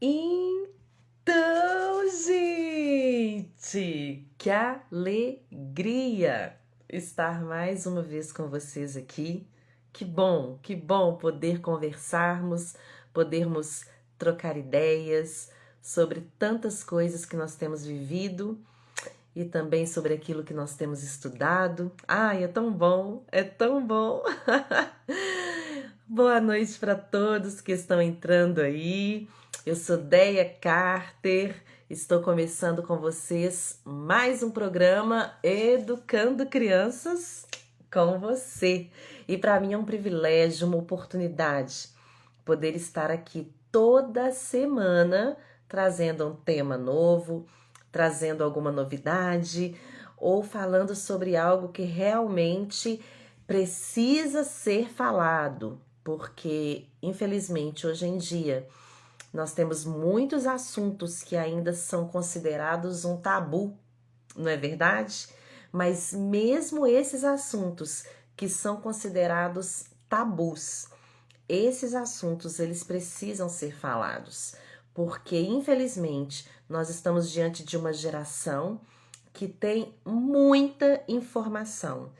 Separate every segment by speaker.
Speaker 1: Então, gente, que alegria estar mais uma vez com vocês aqui. Que bom poder conversarmos, podermos trocar ideias sobre tantas coisas que nós temos vivido e também sobre aquilo que nós temos estudado. Ai, é tão bom, é tão bom. Boa noite para todos que estão entrando aí. Eu sou Deia Carter, estou começando com vocês mais um programa Educando Crianças com você. E para mim é um privilégio, uma oportunidade poder estar aqui toda semana trazendo um tema novo, trazendo alguma novidade ou falando sobre algo que realmente precisa ser falado, porque infelizmente hoje em dia nós temos muitos assuntos que ainda são considerados um tabu, não é verdade? Mas mesmo esses assuntos que são considerados tabus, esses assuntos eles precisam ser falados, porque infelizmente nós estamos diante de uma geração que tem muita informação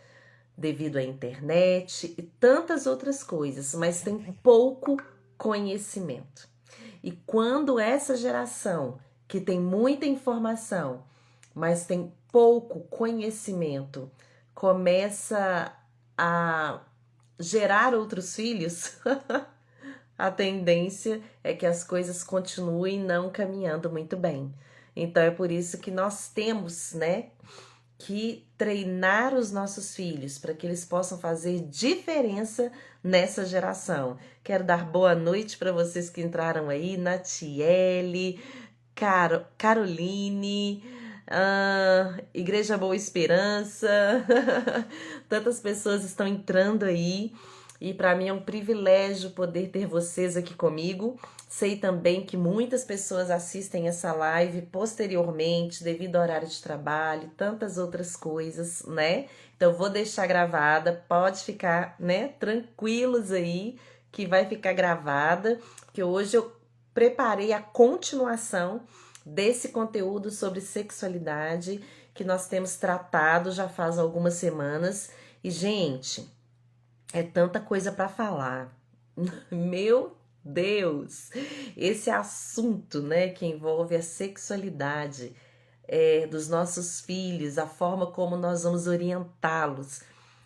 Speaker 1: devido à internet e tantas outras coisas, mas tem pouco conhecimento. E quando essa geração que tem muita informação, mas tem pouco conhecimento, começa a gerar outros filhos, a tendência é que as coisas continuem não caminhando muito bem. Então é por isso que nós temos, né, que treinar os nossos filhos para que eles possam fazer diferença nessa geração. Quero dar boa noite para vocês que entraram aí, Natiele, Caroline, Igreja Boa Esperança. Tantas pessoas estão entrando aí. E para mim é um privilégio poder ter vocês aqui comigo. Sei também que muitas pessoas assistem essa live posteriormente, devido ao horário de trabalho, tantas outras coisas, né? Então vou deixar gravada, pode ficar, né, tranquilos aí, que vai ficar gravada, que hoje eu preparei a continuação desse conteúdo sobre sexualidade que nós temos tratado já faz algumas semanas. E, gente, é tanta coisa para falar. Meu Deus! Esse assunto, né, que envolve a sexualidade dos nossos filhos, a forma como nós vamos orientá-los.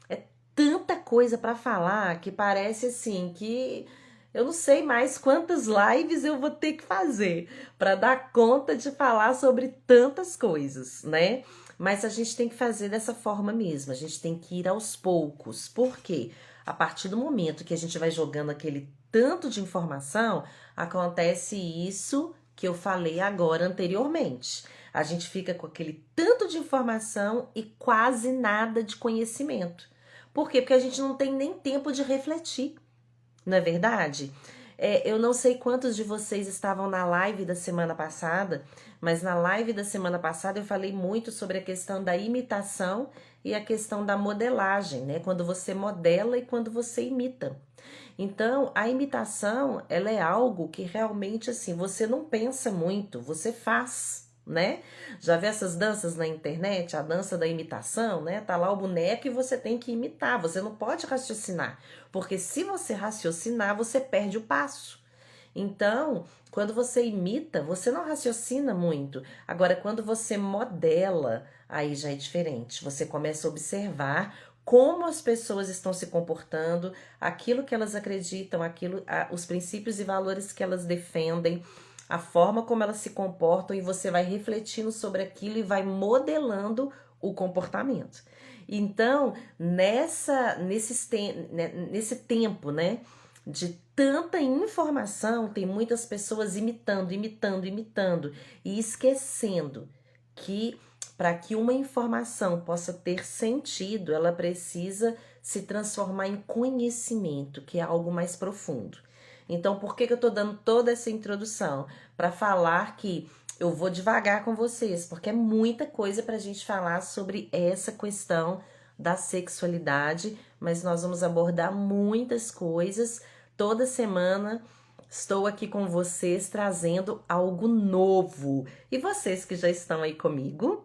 Speaker 1: É tanta coisa para falar que parece assim que eu não sei mais quantas lives eu vou ter que fazer para dar conta de falar sobre tantas coisas, né? Mas a gente tem que fazer dessa forma mesmo, a gente tem que ir aos poucos. Por quê? A partir do momento que a gente vai jogando aquele tanto de informação, acontece isso que eu falei agora anteriormente. A gente fica com aquele tanto de informação e quase nada de conhecimento. Por quê? Porque a gente não tem nem tempo de refletir, não é verdade? Eu não sei quantos de vocês estavam na live da semana passada, mas na live da semana passada eu falei muito sobre a questão da imitação e a questão da modelagem, né? Quando você modela e quando você imita. Então, a imitação, ela é algo que realmente, assim, você não pensa muito, você faz, né? Já vê essas danças na internet, a dança da imitação, né? Tá lá o boneco e você tem que imitar, você não pode raciocinar, porque se você raciocinar, você perde o passo. Então, quando você imita, você não raciocina muito. Agora, quando você modela, aí já é diferente. Você começa a observar como as pessoas estão se comportando, aquilo que elas acreditam, os princípios e valores que elas defendem, a forma como elas se comportam, e você vai refletindo sobre aquilo e vai modelando o comportamento. Então, nesse tempo, né, de tanta informação, tem muitas pessoas imitando e esquecendo que para que uma informação possa ter sentido, ela precisa se transformar em conhecimento, que é algo mais profundo. Então, por que eu estou dando toda essa introdução? Para falar que eu vou devagar com vocês, porque é muita coisa para a gente falar sobre essa questão da sexualidade, mas nós vamos abordar muitas coisas toda semana. Estou aqui com vocês trazendo algo novo. E vocês que já estão aí comigo,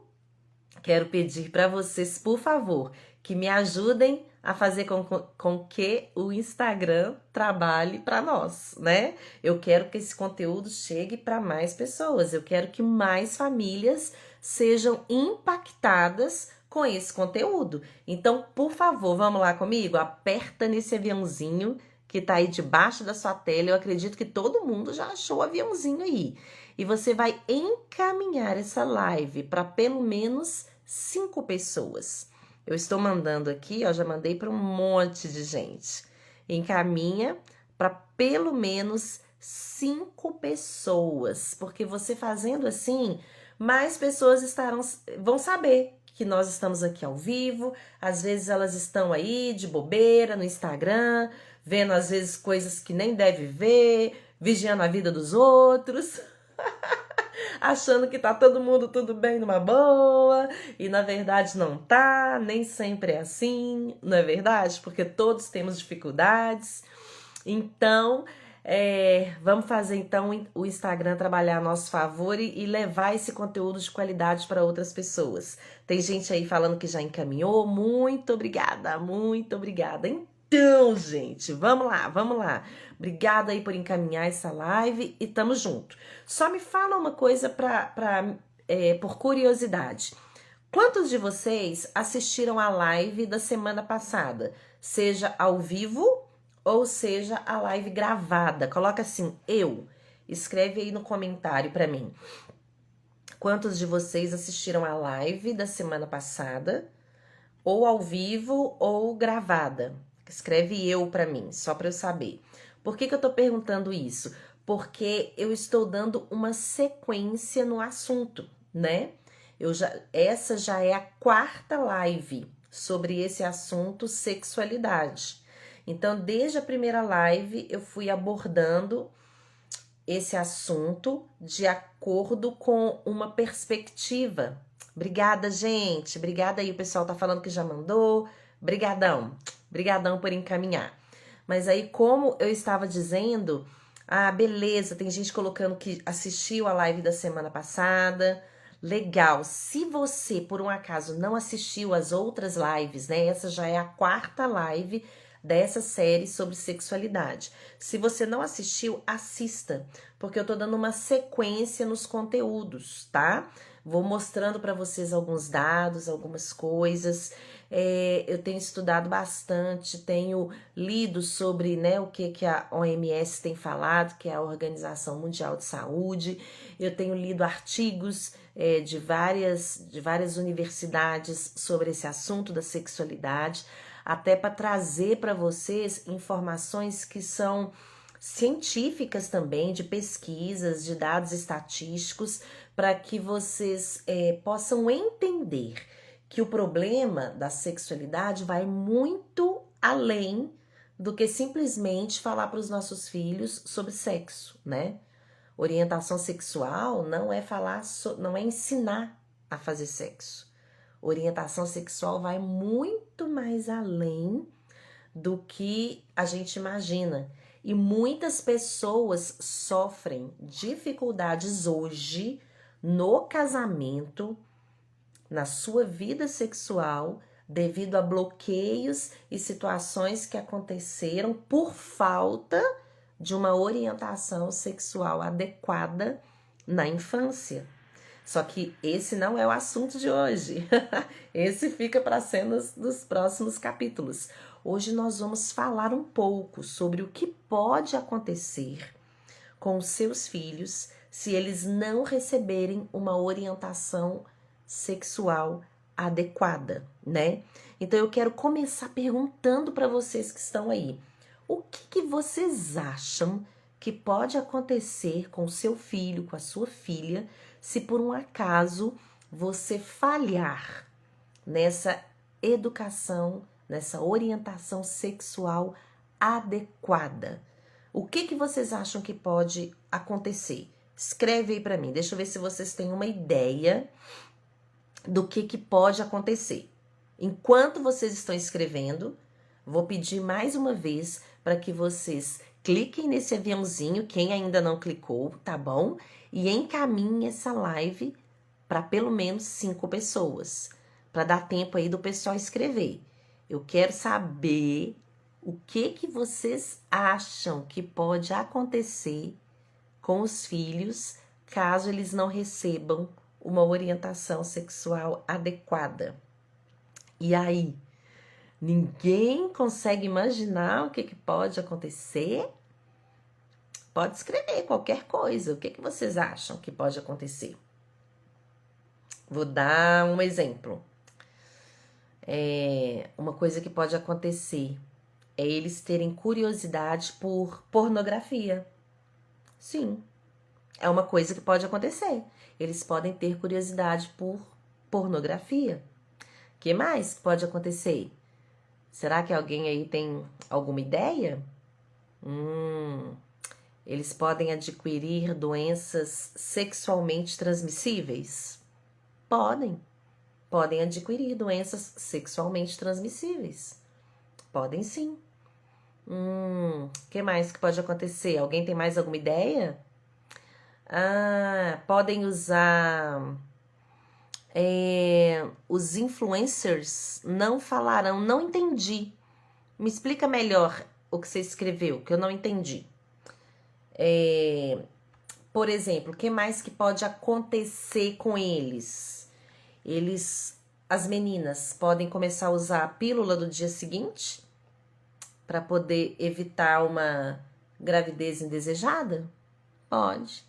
Speaker 1: quero pedir para vocês, por favor, que me ajudem a fazer com que o Instagram trabalhe para nós, né? Eu quero que esse conteúdo chegue para mais pessoas. Eu quero que mais famílias sejam impactadas com esse conteúdo. Então, por favor, vamos lá comigo? Aperta nesse aviãozinho que tá aí debaixo da sua tela. Eu acredito que todo mundo já achou o aviãozinho aí. E você vai encaminhar essa live para pelo menos 5 pessoas. Eu estou mandando aqui, ó, já mandei para um monte de gente. Encaminha para pelo menos 5 pessoas, porque você fazendo assim, mais pessoas vão saber que nós estamos aqui ao vivo. Às vezes elas estão aí de bobeira no Instagram, vendo às vezes coisas que nem deve ver, vigiando a vida dos outros, achando que tá todo mundo tudo bem numa boa, e na verdade não tá, nem sempre é assim, não é verdade? Porque todos temos dificuldades. Então, vamos fazer então o Instagram trabalhar a nosso favor e levar esse conteúdo de qualidade para outras pessoas. Tem gente aí falando que já encaminhou, muito obrigada, muito obrigada. Então, gente, vamos lá, vamos lá. Obrigada aí por encaminhar essa live e tamo junto. Só me fala uma coisa por curiosidade. Quantos de vocês assistiram a live da semana passada? Seja ao vivo ou seja a live gravada? Coloca assim, eu. Escreve aí no comentário para mim. Quantos de vocês assistiram a live da semana passada? Ou ao vivo ou gravada? Escreve eu para mim, só para eu saber. Por que eu tô perguntando isso? Porque eu estou dando uma sequência no assunto, né? Essa já é a 4ª live sobre esse assunto, sexualidade. Então, desde a primeira live, eu fui abordando esse assunto de acordo com uma perspectiva. Obrigada, gente. Obrigada aí, o pessoal tá falando que já mandou. Brigadão. Brigadão por encaminhar. Mas aí, como eu estava dizendo, beleza, tem gente colocando que assistiu a live da semana passada. Legal. Se você, por um acaso, não assistiu as outras lives, né? Essa já é a 4ª live dessa série sobre sexualidade. Se você não assistiu, assista, porque eu tô dando uma sequência nos conteúdos, tá? Vou mostrando para vocês alguns dados, algumas coisas. Eu tenho estudado bastante, tenho lido sobre, né, o que a OMS tem falado, que é a Organização Mundial de Saúde. Eu tenho lido artigos de várias universidades sobre esse assunto da sexualidade, até para trazer para vocês informações que são científicas também, de pesquisas, de dados estatísticos, para que vocês possam entender que o problema da sexualidade vai muito além do que simplesmente falar para os nossos filhos sobre sexo, né? Orientação sexual não é não é ensinar a fazer sexo. Orientação sexual vai muito mais além do que a gente imagina. E muitas pessoas sofrem dificuldades hoje no casamento, na sua vida sexual, devido a bloqueios e situações que aconteceram por falta de uma orientação sexual adequada na infância. Só que esse não é o assunto de hoje. Esse fica para cenas dos próximos capítulos. Hoje nós vamos falar um pouco sobre o que pode acontecer com os seus filhos se eles não receberem uma orientação sexual adequada, né? Então eu quero começar perguntando para vocês que estão aí. O que vocês acham que pode acontecer com o seu filho, com a sua filha, se por um acaso você falhar nessa educação, nessa orientação sexual adequada? O que vocês acham que pode acontecer? Escreve aí para mim, deixa eu ver se vocês têm uma ideia do que pode acontecer. Enquanto vocês estão escrevendo, vou pedir mais uma vez para que vocês Cliquem nesse aviãozinho, quem ainda não clicou, tá bom? E encaminhe essa live para pelo menos 5 pessoas, para dar tempo aí do pessoal escrever. Eu quero saber o que vocês acham que pode acontecer com os filhos caso eles não recebam uma orientação sexual adequada. E aí, ninguém consegue imaginar o que pode acontecer? Pode escrever qualquer coisa. O que vocês acham que pode acontecer? Vou dar um exemplo. Uma coisa que pode acontecer é eles terem curiosidade por pornografia. Sim, é uma coisa que pode acontecer. Eles podem ter curiosidade por pornografia. O que mais pode acontecer? Será que alguém aí tem alguma ideia? Eles podem adquirir doenças sexualmente transmissíveis? Podem. Podem adquirir doenças sexualmente transmissíveis. Podem sim. Que mais que pode acontecer? Alguém tem mais alguma ideia? Podem usar... os influencers não falarão. Não entendi. Me explica melhor o que você escreveu, que eu não entendi. Por exemplo, o que mais que pode acontecer com eles? As meninas podem começar a usar a pílula do dia seguinte para poder evitar uma gravidez indesejada? Pode.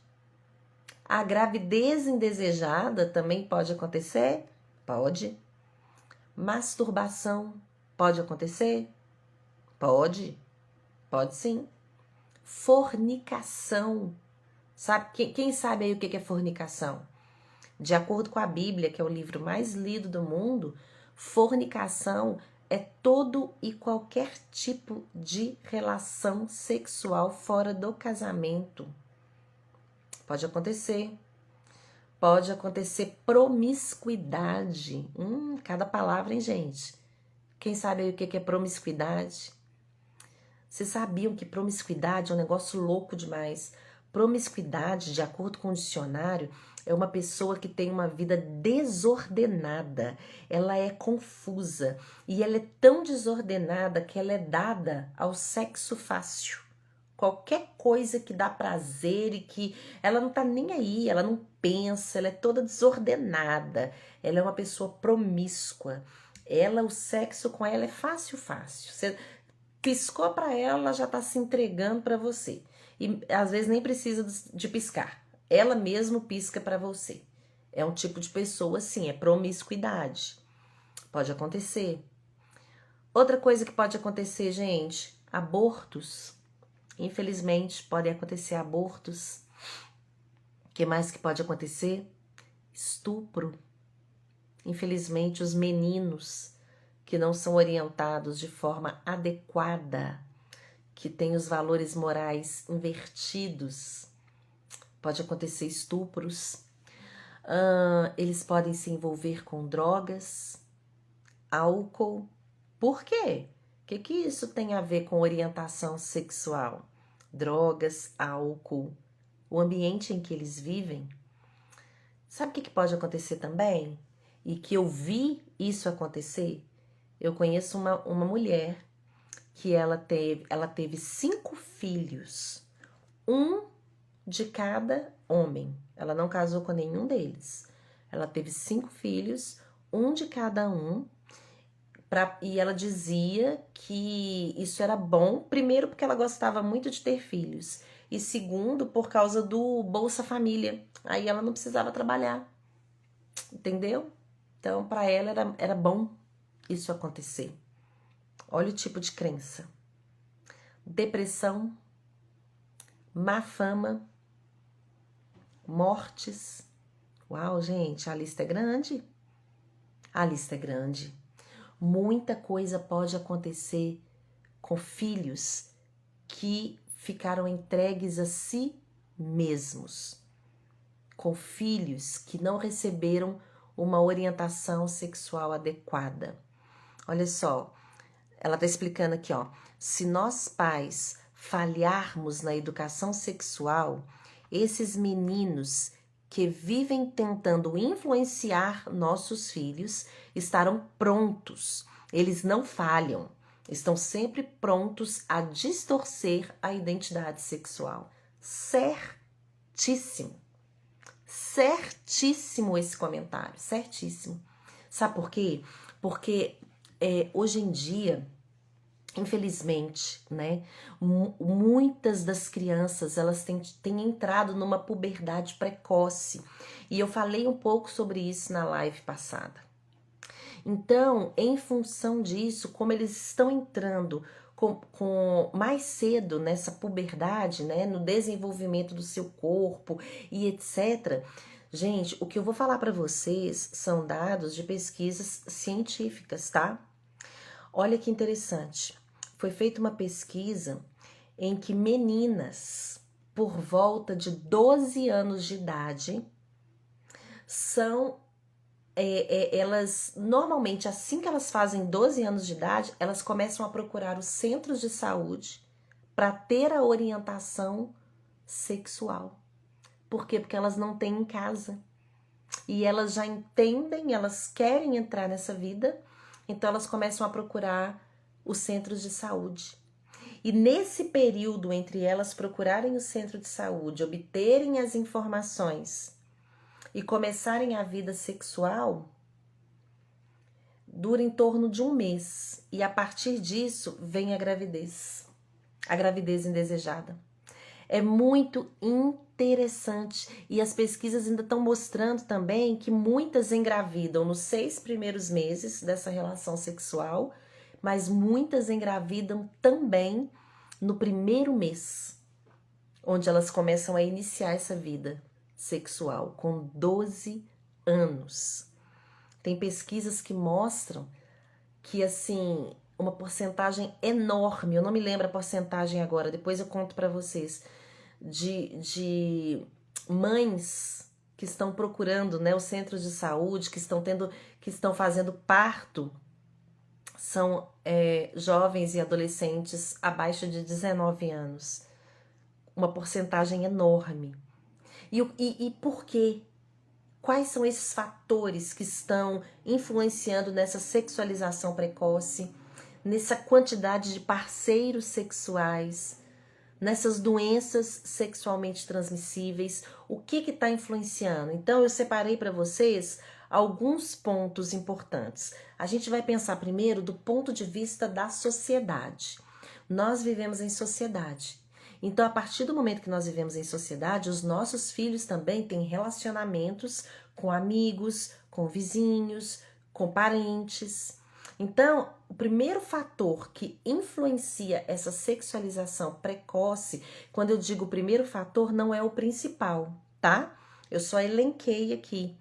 Speaker 1: A gravidez indesejada também pode acontecer? Pode. Masturbação pode acontecer? Pode. Pode sim. Fornicação. Sabe, quem sabe aí o que é fornicação? De acordo com a Bíblia, que é o livro mais lido do mundo, fornicação é todo e qualquer tipo de relação sexual fora do casamento. Pode acontecer. Pode acontecer promiscuidade. Cada palavra, hein, gente? Quem sabe aí o que é promiscuidade? Vocês sabiam que promiscuidade é um negócio louco demais? Promiscuidade, de acordo com o dicionário, é uma pessoa que tem uma vida desordenada. Ela é confusa e ela é tão desordenada que ela é dada ao sexo fácil. Qualquer coisa que dá prazer e que ela não tá nem aí, ela não pensa, ela é toda desordenada. Ela é uma pessoa promíscua. O sexo com ela é fácil. Você piscou para ela já tá se entregando para você. E às vezes nem precisa de piscar. Ela mesmo pisca para você. É um tipo de pessoa assim, é promiscuidade. Pode acontecer. Outra coisa que pode acontecer, gente, abortos. Infelizmente, podem acontecer abortos. O que mais que pode acontecer? Estupro. Infelizmente, os meninos que não são orientados de forma adequada, que têm os valores morais invertidos, pode acontecer estupros. Eles podem se envolver com drogas, álcool. Por quê? O que isso tem a ver com orientação sexual? Drogas, álcool, o ambiente em que eles vivem. Sabe o que pode acontecer também? E que eu vi isso acontecer? Eu conheço uma mulher que ela teve 5 filhos, um de cada homem. Ela não casou com nenhum deles. Ela teve 5 filhos, um de cada um. E ela dizia que isso era bom, primeiro porque ela gostava muito de ter filhos, e segundo por causa do Bolsa Família. Aí ela não precisava trabalhar, entendeu? Então para ela era bom isso acontecer. Olha o tipo de crença. Depressão, má fama, mortes. Uau, gente, a lista é grande. A lista é grande. Muita coisa pode acontecer com filhos que ficaram entregues a si mesmos, com filhos que não receberam uma orientação sexual adequada. Olha só, ela está explicando aqui, ó. Se nós pais falharmos na educação sexual, esses meninos que vivem tentando influenciar nossos filhos estarão prontos. Eles não falham, estão sempre prontos a distorcer a identidade sexual. Certíssimo. Certíssimo esse comentário, certíssimo. Sabe por quê? Porque hoje em dia, infelizmente, né, muitas das crianças, elas têm entrado numa puberdade precoce. E eu falei um pouco sobre isso na live passada. Então, em função disso, como eles estão entrando com mais cedo nessa puberdade, né, no desenvolvimento do seu corpo e etc. Gente, o que eu vou falar para vocês são dados de pesquisas científicas, tá? Olha que interessante. Foi feita uma pesquisa em que meninas por volta de 12 anos de idade elas normalmente, assim que elas fazem 12 anos de idade, elas começam a procurar os centros de saúde para ter a orientação sexual. Por quê? Porque elas não têm em casa. E elas já entendem, elas querem entrar nessa vida, então elas começam a procurar os centros de saúde. E nesse período entre elas procurarem o centro de saúde, obterem as informações e começarem a vida sexual, dura em torno de 1 mês. E a partir disso vem a gravidez indesejada. É muito interessante. E as pesquisas ainda estão mostrando também que muitas engravidam nos 6 primeiros meses dessa relação sexual, mas muitas engravidam também no primeiro mês, onde elas começam a iniciar essa vida sexual, com 12 anos. Tem pesquisas que mostram que, assim, uma porcentagem enorme, eu não me lembro a porcentagem agora, depois eu conto para vocês, de mães que estão procurando, né, os centros de saúde, que estão fazendo parto, são jovens e adolescentes abaixo de 19 anos. Uma porcentagem enorme. E por quê? Quais são esses fatores que estão influenciando nessa sexualização precoce, nessa quantidade de parceiros sexuais, nessas doenças sexualmente transmissíveis? O que está influenciando? Então, eu separei para vocês alguns pontos importantes. A gente vai pensar primeiro do ponto de vista da sociedade. Nós vivemos em sociedade. Então, a partir do momento que nós vivemos em sociedade, os nossos filhos também têm relacionamentos com amigos, com vizinhos, com parentes. Então, o primeiro fator que influencia essa sexualização precoce, quando eu digo o primeiro fator, não é o principal, tá? Eu só elenquei aqui.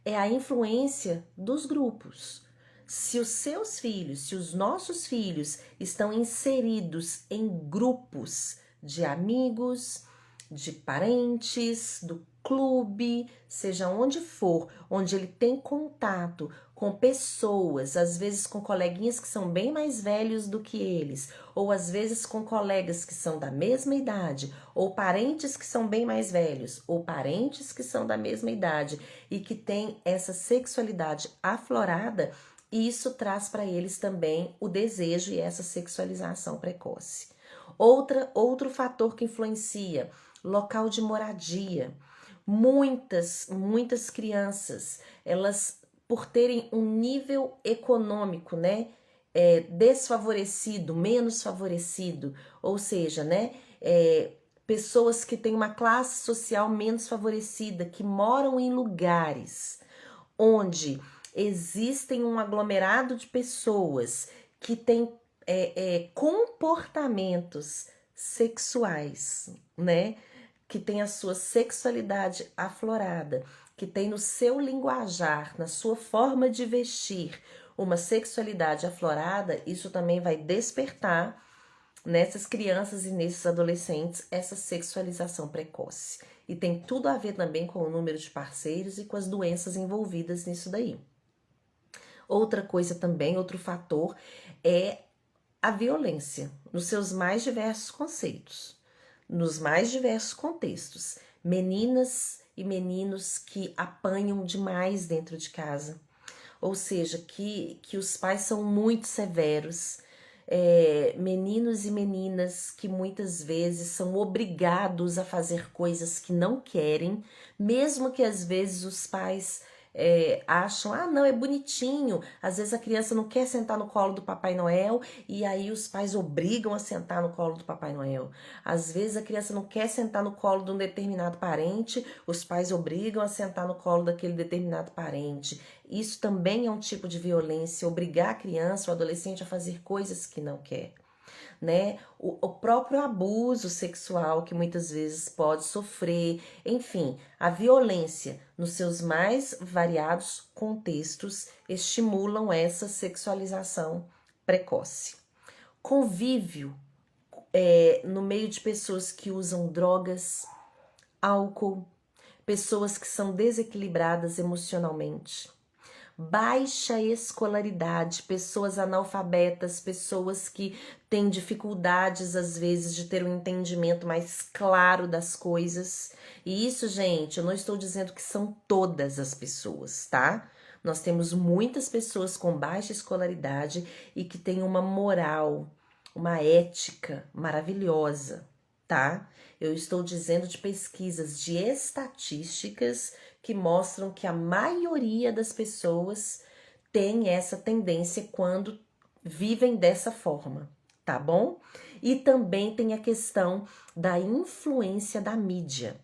Speaker 1: É a influência dos grupos. Se os seus filhos, se os nossos filhos estão inseridos em grupos de amigos, de parentes, do clube, seja onde for, onde ele tem contato com pessoas, às vezes com coleguinhas que são bem mais velhos do que eles, ou às vezes com colegas que são da mesma idade, ou parentes que são bem mais velhos, ou parentes que são da mesma idade e que têm essa sexualidade aflorada, isso traz para eles também o desejo e essa sexualização precoce. Outro fator que influencia, local de moradia. Muitas crianças, elas, por terem um nível econômico, né, desfavorecido, menos favorecido, ou seja, né, pessoas que têm uma classe social menos favorecida, que moram em lugares onde existem um aglomerado de pessoas que têm comportamentos sexuais, né? Que tem a sua sexualidade aflorada, que tem no seu linguajar, na sua forma de vestir, uma sexualidade aflorada, isso também vai despertar nessas crianças e nesses adolescentes essa sexualização precoce. E tem tudo a ver também com o número de parceiros e com as doenças envolvidas nisso daí. Outra coisa também, outro fator, é a violência nos seus mais diversos conceitos, nos mais diversos contextos. Meninas e meninos que apanham demais dentro de casa, ou seja, que os pais são muito severos, meninos e meninas que muitas vezes são obrigados a fazer coisas que não querem, mesmo que às vezes os pais acham, ah, não, é bonitinho. Às vezes a criança não quer sentar no colo do Papai Noel e aí os pais obrigam a sentar no colo do Papai Noel. Às vezes a criança não quer sentar no colo de um determinado parente, os pais obrigam a sentar no colo daquele determinado parente. Isso também é um tipo de violência, obrigar a criança ou adolescente a fazer coisas que não quer. Né? O próprio abuso sexual que muitas vezes pode sofrer, enfim, a violência nos seus mais variados contextos estimulam essa sexualização precoce. Convívio no meio de pessoas que usam drogas, álcool, pessoas que são desequilibradas emocionalmente, baixa escolaridade, pessoas analfabetas, pessoas que têm dificuldades às vezes de ter um entendimento mais claro das coisas. E isso, gente, eu não estou dizendo que são todas as pessoas, tá? Nós temos muitas pessoas com baixa escolaridade e que têm uma moral, uma ética maravilhosa, tá? Eu estou dizendo de pesquisas, de estatísticas que mostram que a maioria das pessoas tem essa tendência quando vivem dessa forma, tá bom? E também tem a questão da influência da mídia.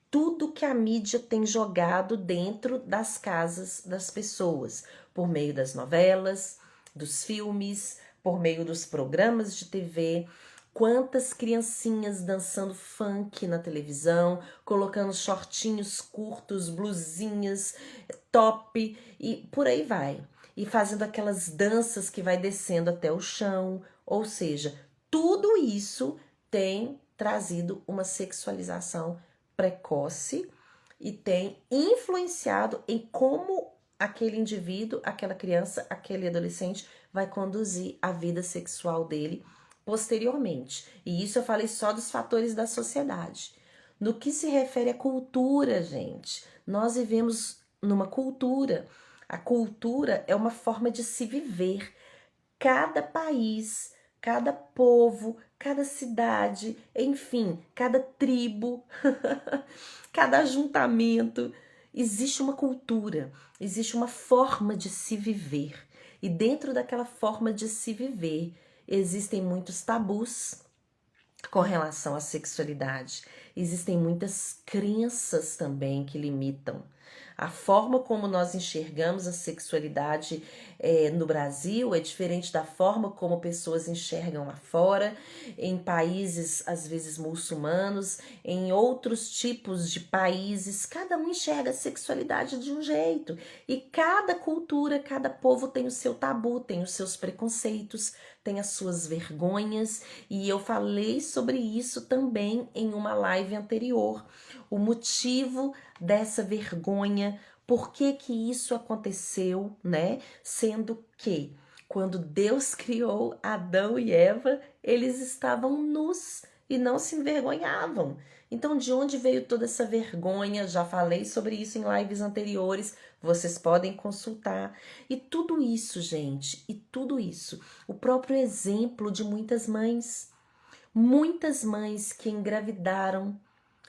Speaker 1: Tudo que a mídia tem jogado dentro das casas das pessoas, por meio das novelas, dos filmes, por meio dos programas de TV. Quantas criancinhas dançando funk na televisão, colocando shortinhos curtos, blusinhas, top e por aí vai. E fazendo aquelas danças que vai descendo até o chão. Ou seja, tudo isso tem trazido uma sexualização precoce e tem influenciado em como aquele indivíduo, aquela criança, aquele adolescente vai conduzir a vida sexual dele posteriormente. E isso eu falei só dos fatores da sociedade. No que se refere à cultura, gente, nós vivemos numa cultura. A cultura é uma forma de se viver. Cada país, cada povo, cada cidade, enfim, cada tribo, cada ajuntamento, existe uma cultura, existe uma forma de se viver. E dentro daquela forma de se viver, existem muitos tabus com relação à sexualidade. Existem muitas crenças também que limitam. A forma como nós enxergamos a sexualidade no Brasil é diferente da forma como pessoas enxergam lá fora, em países às vezes muçulmanos, em outros tipos de países. Cada um enxerga a sexualidade de um jeito e cada cultura, cada povo tem o seu tabu, tem os seus preconceitos, tem as suas vergonhas, e eu falei sobre isso também em uma live anterior. O motivo dessa vergonha, por que que isso aconteceu, né? Sendo que quando Deus criou Adão e Eva, eles estavam nus e não se envergonhavam. Então, de onde veio toda essa vergonha? Já falei sobre isso em lives anteriores, vocês podem consultar. E tudo isso, gente, e tudo isso, o próprio exemplo de muitas mães que engravidaram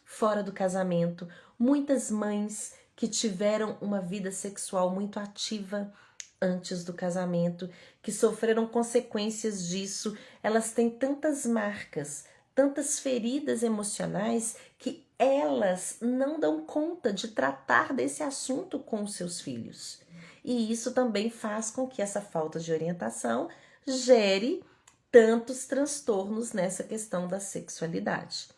Speaker 1: fora do casamento, muitas mães que tiveram uma vida sexual muito ativa antes do casamento, que sofreram consequências disso. Elas têm tantas marcas, tantas feridas emocionais que elas não dão conta de tratar desse assunto com os seus filhos. E isso também faz com que essa falta de orientação gere tantos transtornos nessa questão da sexualidade.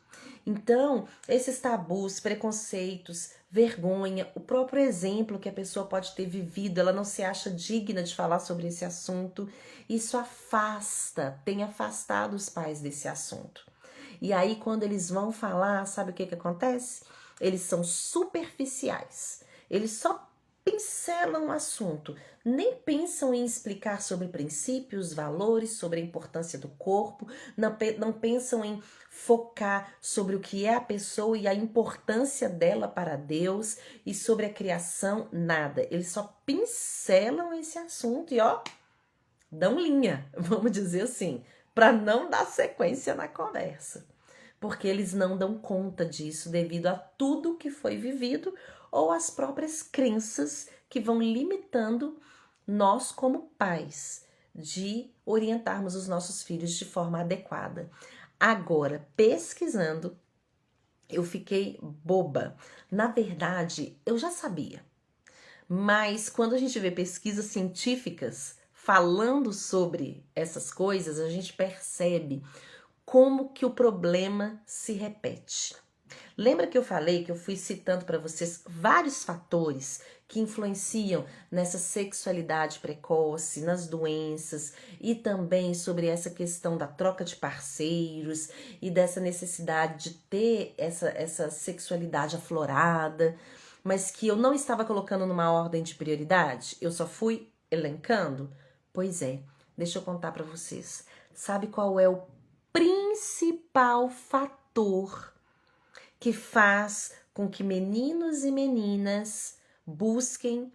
Speaker 1: Então, esses tabus, preconceitos, vergonha, o próprio exemplo que a pessoa pode ter vivido, ela não se acha digna de falar sobre esse assunto, isso afasta, tem afastado os pais desse assunto. E aí, quando eles vão falar, sabe o que acontece? Eles são superficiais. Eles só pincelam o assunto, nem pensam em explicar sobre princípios, valores, sobre a importância do corpo, não pensam em focar sobre o que é a pessoa e a importância dela para Deus e sobre a criação, nada. Eles só pincelam esse assunto e dão linha, vamos dizer assim, para não dar sequência na conversa. Porque eles não dão conta disso devido a tudo que foi vivido ou as próprias crenças que vão limitando nós como pais de orientarmos os nossos filhos de forma adequada. Agora, pesquisando, eu fiquei boba. Na verdade, eu já sabia. Mas quando a gente vê pesquisas científicas falando sobre essas coisas, a gente percebe como que o problema se repete. Lembra que eu falei que eu fui citando para vocês vários fatores que influenciam nessa sexualidade precoce, nas doenças e também sobre essa questão da troca de parceiros e dessa necessidade de ter essa sexualidade aflorada, mas que eu não estava colocando numa ordem de prioridade, eu só fui elencando? Pois é, deixa eu contar para vocês. Sabe qual é o principal fator que faz com que meninos e meninas busquem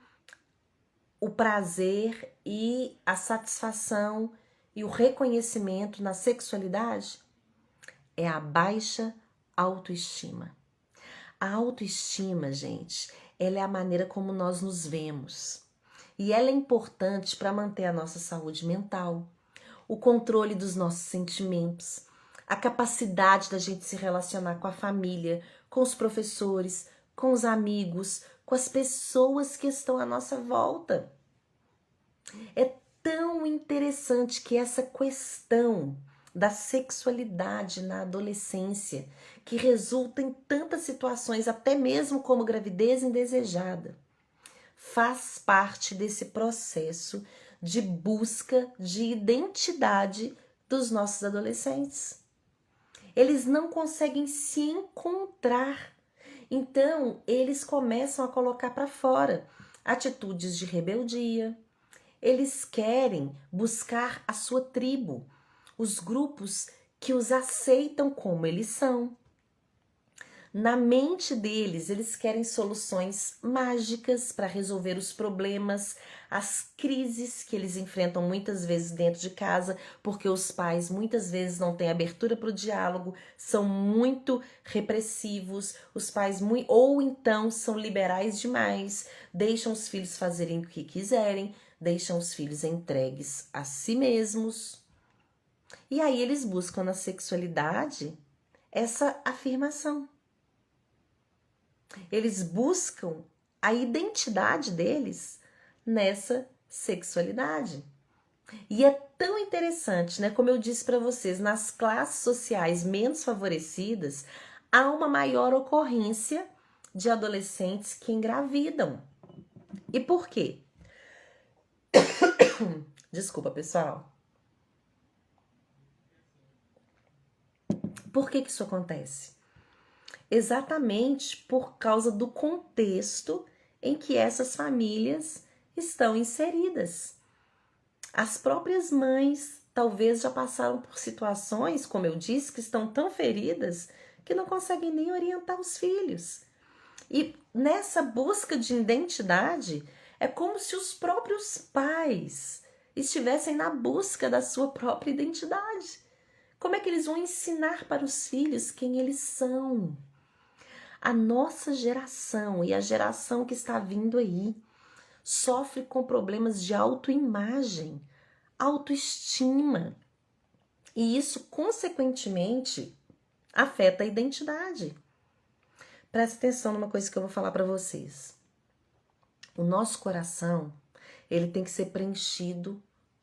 Speaker 1: o prazer e a satisfação e o reconhecimento na sexualidade? É a baixa autoestima. A autoestima, gente, ela é a maneira como nós nos vemos. E ela é importante para manter a nossa saúde mental, o controle dos nossos sentimentos, a capacidade da gente se relacionar com a família, com os professores, com os amigos, com as pessoas que estão à nossa volta. É tão interessante que essa questão da sexualidade na adolescência, que resulta em tantas situações, até mesmo como gravidez indesejada, faz parte desse processo de busca de identidade dos nossos adolescentes. Eles não conseguem se encontrar. Então, eles começam a colocar para fora atitudes de rebeldia. Eles querem buscar a sua tribo, os grupos que os aceitam como eles são. Na mente deles, eles querem soluções mágicas para resolver os problemas, as crises que eles enfrentam muitas vezes dentro de casa, porque os pais muitas vezes não têm abertura para o diálogo, são muito repressivos, os pais ou então são liberais demais, deixam os filhos fazerem o que quiserem, deixam os filhos entregues a si mesmos. E aí eles buscam na sexualidade essa afirmação. Eles buscam a identidade deles nessa sexualidade. E é tão interessante, né? Como eu disse para vocês, nas classes sociais menos favorecidas, há uma maior ocorrência de adolescentes que engravidam. E por quê? Desculpa, pessoal. Por que isso acontece? Exatamente por causa do contexto em que essas famílias estão inseridas. As próprias mães talvez já passaram por situações, como eu disse, que estão tão feridas que não conseguem nem orientar os filhos. E nessa busca de identidade, é como se os próprios pais estivessem na busca da sua própria identidade. Como é que eles vão ensinar para os filhos quem eles são? A nossa geração e a geração que está vindo aí sofre com problemas de autoimagem, autoestima. E isso, consequentemente, afeta a identidade. Presta atenção numa coisa que eu vou falar para vocês. O nosso coração, ele tem que ser preenchido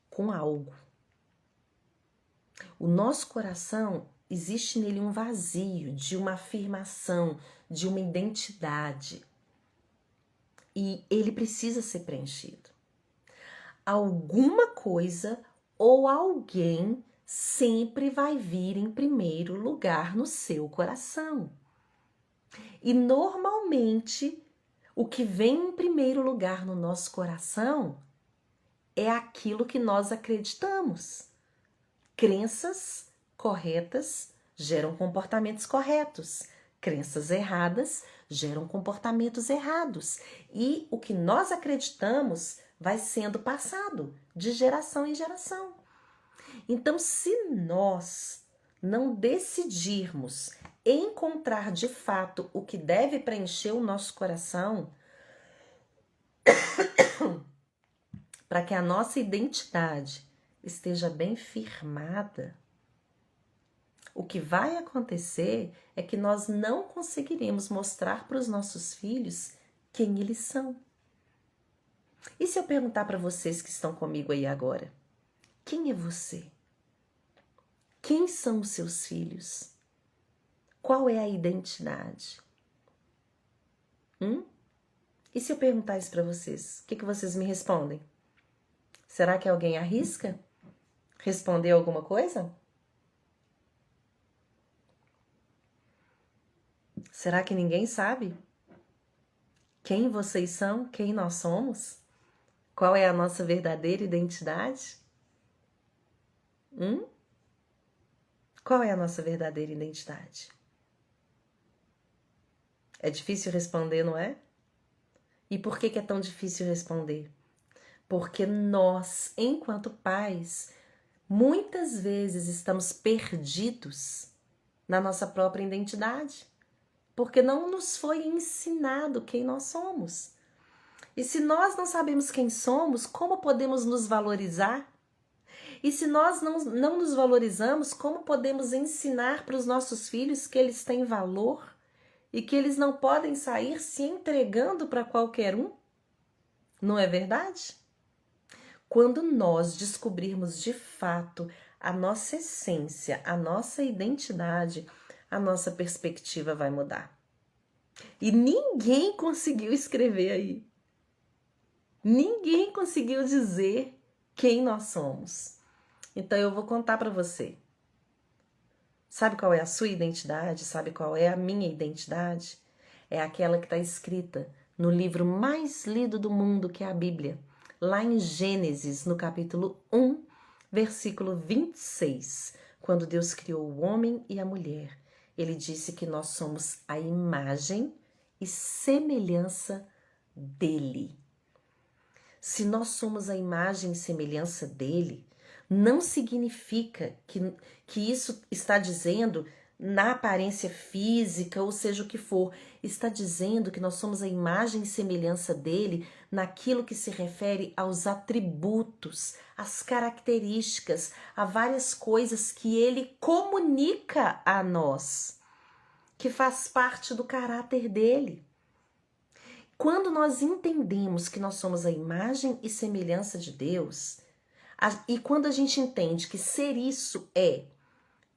Speaker 1: com algo. O nosso coração, existe nele um vazio de uma afirmação, de uma identidade. E ele precisa ser preenchido. Alguma coisa ou alguém sempre vai vir em primeiro lugar no seu coração. E normalmente O que vem em primeiro lugar no nosso coração é aquilo que nós acreditamos. Crenças corretas geram comportamentos corretos. Crenças erradas geram comportamentos errados. E o que nós acreditamos vai sendo passado de geração em geração. Então, se nós não decidirmos encontrar de fato o que deve preencher o nosso coração, para que a nossa identidade esteja bem firmada, o que vai acontecer é que nós não conseguiremos mostrar para os nossos filhos quem eles são. E se eu perguntar para vocês que estão comigo aí agora, quem é você? Quem são os seus filhos? Qual é a identidade? E se eu perguntar isso para vocês, o que vocês me respondem? Será que alguém arrisca responder alguma coisa? Será que ninguém sabe quem vocês são, quem nós somos? Qual é a nossa verdadeira identidade? Qual é a nossa verdadeira identidade? É difícil responder, não é? E por que é tão difícil responder? Porque nós, enquanto pais, muitas vezes estamos perdidos na nossa própria identidade, porque não nos foi ensinado quem nós somos. E se nós não sabemos quem somos, como podemos nos valorizar? E se nós não nos valorizamos, como podemos ensinar para os nossos filhos que eles têm valor e que eles não podem sair se entregando para qualquer um? Não é verdade? Quando nós descobrirmos de fato a nossa essência, a nossa identidade, a nossa perspectiva vai mudar. E ninguém conseguiu escrever aí. Ninguém conseguiu dizer quem nós somos. Então eu vou contar para você. Sabe qual é a sua identidade? Sabe qual é a minha identidade? É aquela que está escrita no livro mais lido do mundo, que é a Bíblia. Lá em Gênesis, no capítulo 1, versículo 26, quando Deus criou o homem e a mulher, ele disse que nós somos a imagem e semelhança dele. Se nós somos a imagem e semelhança dele, não significa que isso está dizendo na aparência física, ou seja o que for, está dizendo que nós somos a imagem e semelhança dele naquilo que se refere aos atributos, às características, a várias coisas que ele comunica a nós, que faz parte do caráter dele. Quando nós entendemos que nós somos a imagem e semelhança de Deus, e quando a gente entende que ser isso é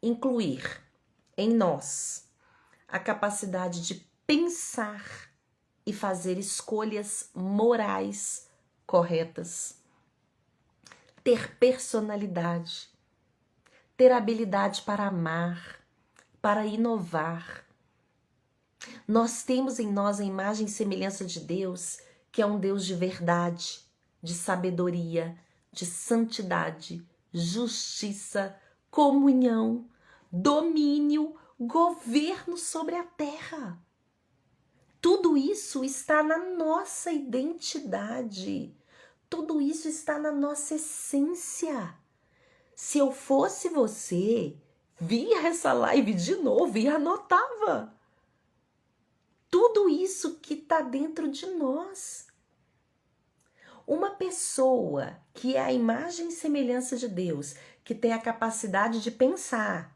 Speaker 1: incluir em nós a capacidade de pensar e fazer escolhas morais corretas, ter personalidade, ter habilidade para amar, para inovar. Nós temos em nós a imagem e semelhança de Deus, que é um Deus de verdade, de sabedoria, de santidade, justiça, comunhão, domínio, governo sobre a terra. Tudo isso está na nossa identidade. Tudo isso está na nossa essência. Se eu fosse você, via essa live de novo e anotava. Tudo isso que está dentro de nós. Uma pessoa que é a imagem e semelhança de Deus, que tem a capacidade de pensar,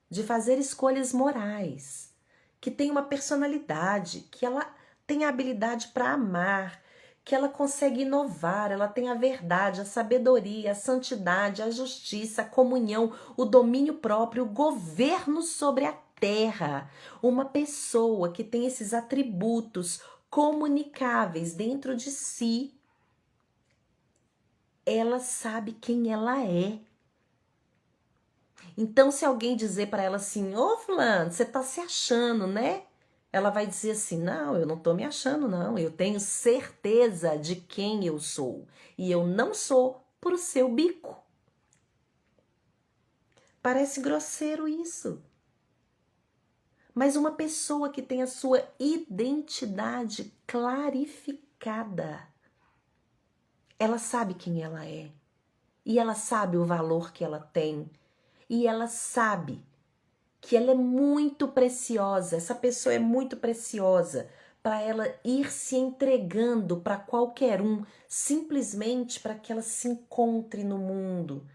Speaker 1: de fazer escolhas morais, que tem uma personalidade, que ela tem a habilidade para amar, que ela consegue inovar, ela tem a verdade, a sabedoria, a santidade, a justiça, a comunhão, o domínio próprio, o governo sobre a terra. Uma pessoa que tem esses atributos comunicáveis dentro de si, ela sabe quem ela é. Então, se alguém dizer para ela assim, ô fulano, você tá se achando, né? ela vai dizer assim: não, eu não tô me achando, não. Eu tenho certeza de quem eu sou. E eu não sou pro seu bico. Parece grosseiro isso. Mas uma pessoa que tem a sua identidade clarificada, ela sabe quem ela é. E ela sabe o valor que ela tem. E ela sabe que ela é muito preciosa. Essa pessoa é muito preciosa para ela ir se entregando para qualquer um, simplesmente para que ela se encontre no mundo,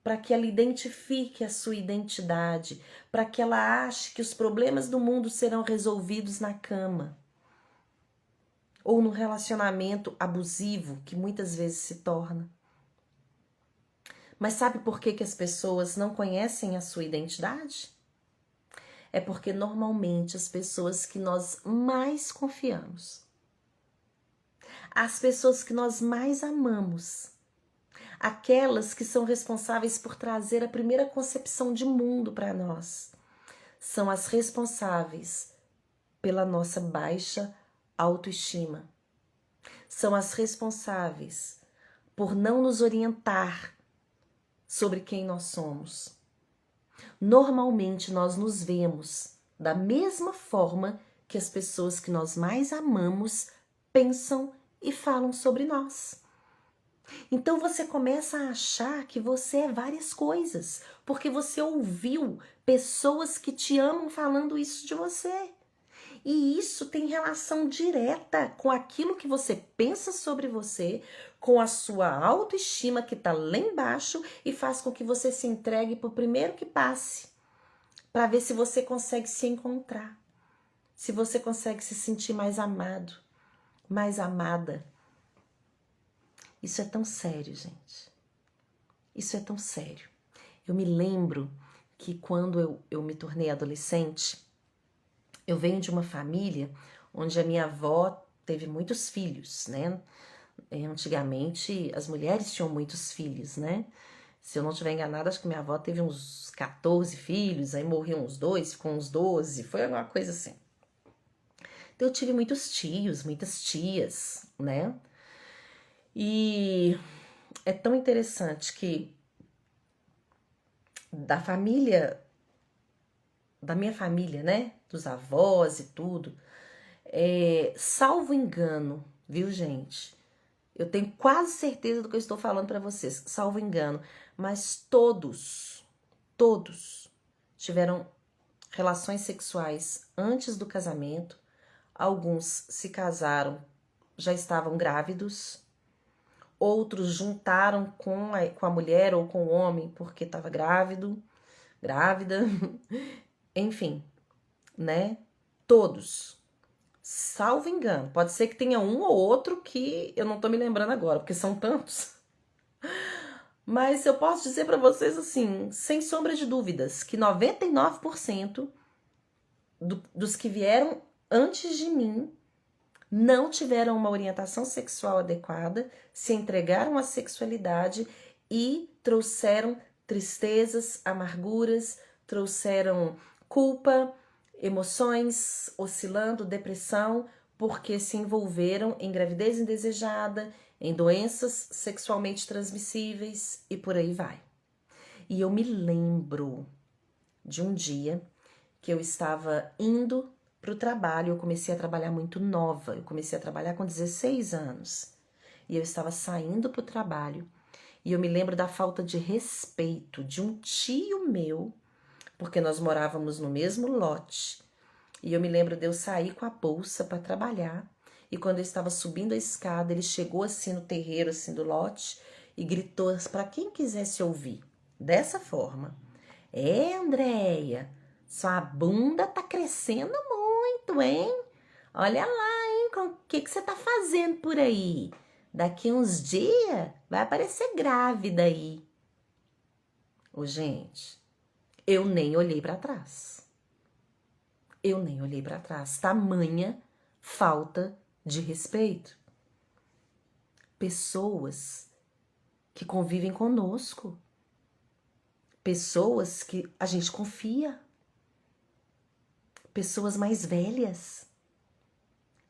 Speaker 1: para que ela identifique a sua identidade, para que ela ache que os problemas do mundo serão resolvidos na cama ou no relacionamento abusivo que muitas vezes se torna. Mas sabe por que as pessoas não conhecem a sua identidade? É porque normalmente as pessoas que nós mais confiamos, as pessoas que nós mais amamos, aquelas que são responsáveis por trazer a primeira concepção de mundo para nós, são as responsáveis pela nossa baixa autoestima. São as responsáveis por não nos orientar sobre quem nós somos. Normalmente nós nos vemos da mesma forma que as pessoas que nós mais amamos pensam e falam sobre nós. Então você começa a achar que você é várias coisas, porque você ouviu pessoas que te amam falando isso de você. E isso tem relação direta com aquilo que você pensa sobre você, com a sua autoestima que está lá embaixo e faz com que você se entregue para o primeiro que passe, para ver se você consegue se encontrar, se você consegue se sentir mais amado, mais amada. Isso é tão sério, gente. Isso é tão sério. Eu me lembro que quando eu me tornei adolescente, eu venho de uma família onde a minha avó teve muitos filhos, né? Antigamente as mulheres tinham muitos filhos, né? Se eu não estiver enganada, acho que minha avó teve uns 14 filhos, aí morriam uns 2, ficou uns 12, foi alguma coisa assim. Então eu tive muitos tios, muitas tias, né? E é tão interessante que da minha família, né? Dos avós e tudo, salvo engano, viu, gente? Eu tenho quase certeza do que eu estou falando para vocês, salvo engano, mas todos tiveram relações sexuais antes do casamento. Alguns se casaram, já estavam grávidos. Outros juntaram com a mulher ou com o homem porque estava grávida. Enfim, né? Todos. Salvo engano. Pode ser que tenha um ou outro que eu não tô me lembrando agora, porque são tantos. Mas eu posso dizer para vocês assim, sem sombra de dúvidas, que 99% dos que vieram antes de mim não tiveram uma orientação sexual adequada, se entregaram à sexualidade e trouxeram tristezas, amarguras, trouxeram culpa, emoções oscilando, depressão, porque se envolveram em gravidez indesejada, em doenças sexualmente transmissíveis e por aí vai. E eu me lembro de um dia que eu estava indo para o trabalho, eu comecei a trabalhar muito nova, eu comecei a trabalhar com 16 anos. E eu estava saindo para o trabalho e eu me lembro da falta de respeito de um tio meu, porque nós morávamos no mesmo lote. E eu me lembro de eu sair com a bolsa para trabalhar. E quando eu estava subindo a escada, ele chegou assim no terreiro assim do lote e gritou para quem quisesse ouvir, dessa forma: Andréia, sua bunda tá crescendo muito, hein? Olha lá, hein? O que você tá fazendo por aí? Daqui uns dias vai aparecer grávida aí. Ô, gente, eu nem olhei para trás. Eu nem olhei para trás. Tamanha falta de respeito. Pessoas que convivem conosco. Pessoas que a gente confia. pessoas mais velhas,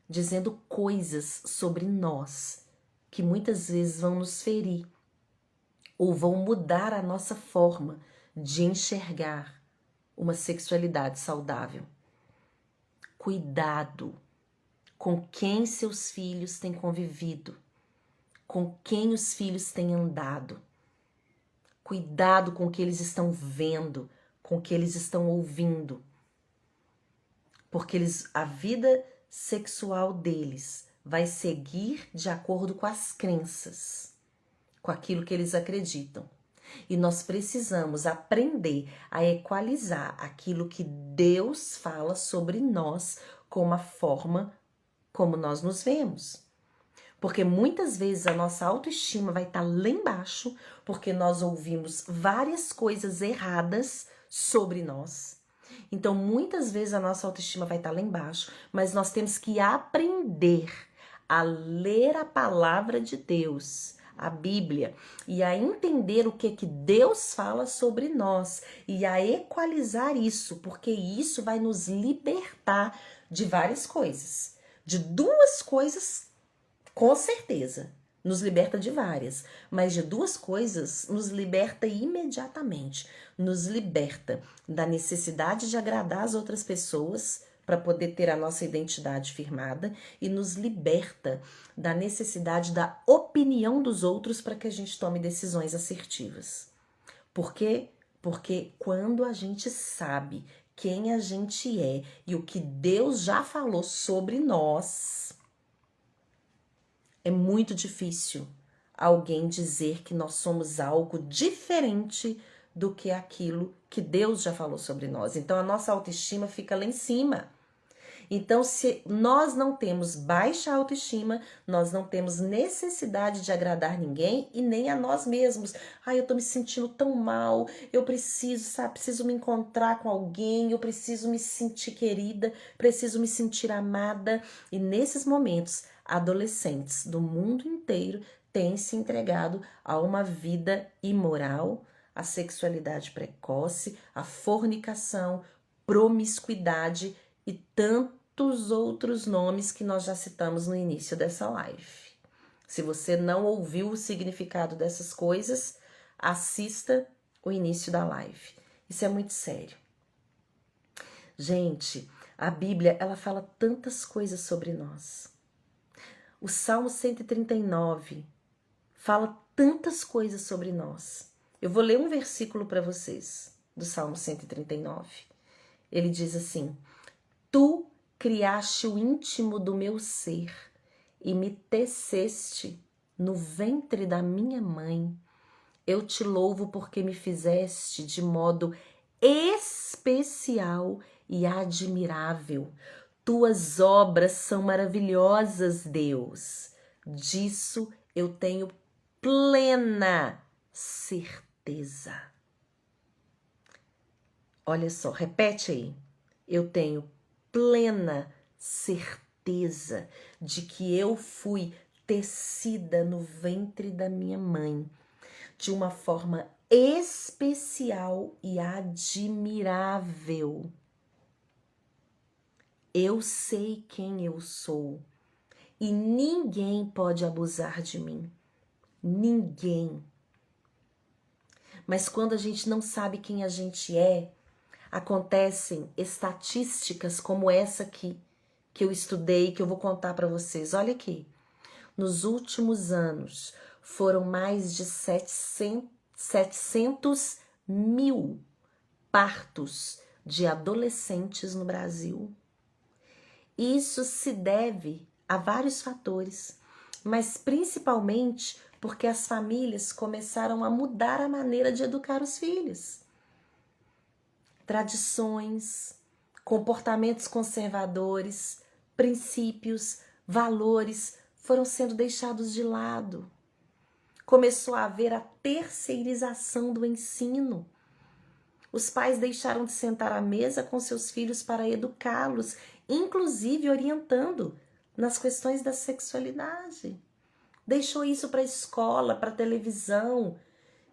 Speaker 1: dizendo coisas sobre nós que muitas vezes vão nos ferir ou vão mudar a nossa forma de enxergar uma sexualidade saudável. Cuidado com quem seus filhos têm convivido, com quem os filhos têm andado. Cuidado com o que eles estão vendo, com o que eles estão ouvindo. Porque a vida sexual deles vai seguir de acordo com as crenças, com aquilo que eles acreditam. E nós precisamos aprender a equalizar aquilo que Deus fala sobre nós com a forma como nós nos vemos. Porque muitas vezes a nossa autoestima vai estar lá embaixo, porque nós ouvimos várias coisas erradas sobre nós. Então, muitas vezes a nossa autoestima vai estar lá embaixo, mas nós temos que aprender a ler a palavra de Deus, a Bíblia, e a entender o que Deus fala sobre nós e a equalizar isso, porque isso vai nos libertar de várias coisas. De duas coisas, com certeza, nos liberta de várias, mas de duas coisas nos liberta imediatamente. Nos liberta da necessidade de agradar as outras pessoas para poder ter a nossa identidade firmada e nos liberta da necessidade da opinião dos outros para que a gente tome decisões assertivas. Por quê? Porque quando a gente sabe quem a gente é e o que Deus já falou sobre nós, é muito difícil alguém dizer que nós somos algo diferente do que aquilo que Deus já falou sobre nós. Então a nossa autoestima fica lá em cima. Então, se nós não temos baixa autoestima, nós não temos necessidade de agradar ninguém e nem a nós mesmos. Eu tô me sentindo tão mal, eu preciso me encontrar com alguém, eu preciso me sentir querida, preciso me sentir amada. E nesses momentos, adolescentes do mundo inteiro têm se entregado a uma vida imoral, a sexualidade precoce, a fornicação, promiscuidade e tantos outros nomes que nós já citamos no início dessa live. Se você não ouviu o significado dessas coisas, assista o início da live. Isso é muito sério. Gente, a Bíblia, ela fala tantas coisas sobre nós. O Salmo 139 fala tantas coisas sobre nós. Eu vou ler um versículo para vocês do Salmo 139. Ele diz assim: Tu criaste o íntimo do meu ser e me teceste no ventre da minha mãe. Eu te louvo porque me fizeste de modo especial e admirável. Tuas obras são maravilhosas, Deus. Disso eu tenho plena certeza. Olha só, repete aí. Eu tenho plena certeza de que eu fui tecida no ventre da minha mãe de uma forma especial e admirável. Eu sei quem eu sou e ninguém pode abusar de mim. Ninguém. Mas quando a gente não sabe quem a gente é, acontecem estatísticas como essa aqui, que eu estudei, que eu vou contar para vocês. Olha aqui, nos últimos anos foram mais de 700 mil partos de adolescentes no Brasil. Isso se deve a vários fatores, mas principalmente porque as famílias começaram a mudar a maneira de educar os filhos. Tradições, comportamentos conservadores, princípios, valores foram sendo deixados de lado. Começou a haver a terceirização do ensino. Os pais deixaram de sentar à mesa com seus filhos para educá-los, inclusive orientando nas questões da sexualidade. Deixou isso para a escola, para a televisão,